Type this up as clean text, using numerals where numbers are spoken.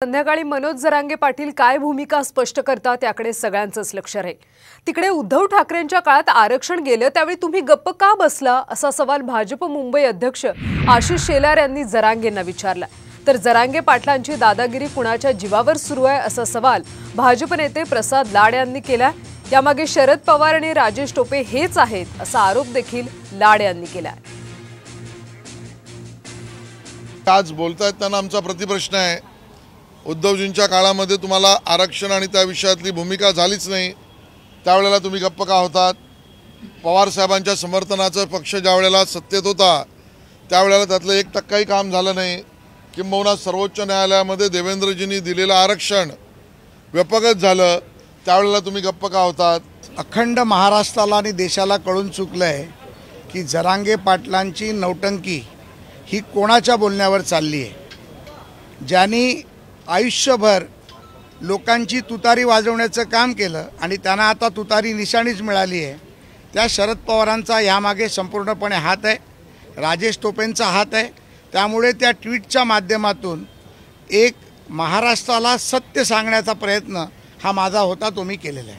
संध्याकाळी मनोज जरांगे पाटील काय भूमिका स्पष्ट करतात याकडे सगळ्यांचंच लक्ष राहील। तिकडे उद्धव ठाकरेंच्या काळात आरक्षण गेलं त्यावेळी तुम्ही गप्प का बसला असा सवाल भाजप मुंबई अध्यक्ष आशिष शेलार यांनी जरांगेंना विचारला। तर जरांगे पाटलांची दादागिरी कुणाच्या जीवावर सुरू आहे असा सवाल भाजप नेते प्रसाद लाड यांनी केला। यामागे शरद पवार आणि राजेश टोपे हेच आहेत असा आरोप देखील लाड यांनी केला। आज बोलतायत त्यांना आमचा प्रतिप्रश्न आहे, उद्धवजींच्या काळामध्ये तुम्हाला आरक्षण आणि त्या विषयातली भूमिका झालीच नाही, त्यावेळेला तुम्ही गप्प का होतात? पवार साहेबांच्या समर्थनाचा पक्ष ज्यावेळेला सत्तेत होता त्यावेळेला त्यातलं 1% काम झालं नाही, किंबहुना सर्वोच्च न्यायालयामध्ये देवेंद्रजींनी दिलेलं आरक्षण व्यापकच झालं, त्यावेळेला तुम्ही गप्प का होतात? अखंड महाराष्ट्राला आणि देशाला कळून चुकलंय की जरांगे पाटलांची नौटंकी ही कोणाच्या बोलण्यावर चालली आहे। ज्यांनी आयुष्यभर लोकांची तुतारी वाजवण्याचं काम केलं आणि त्यांना आता तुतारी निशाणीच मिळाली आहे, त्या शरद पवारांचा यामागे संपूर्णपणे हात आहे, राजेश टोपेंचा हात आहे। त्यामुळे त्या ट्विटच्या माध्यमातून एक महाराष्ट्राला सत्य सांगण्याचा प्रयत्न हा माझा होता, तो मी केलेला आहे।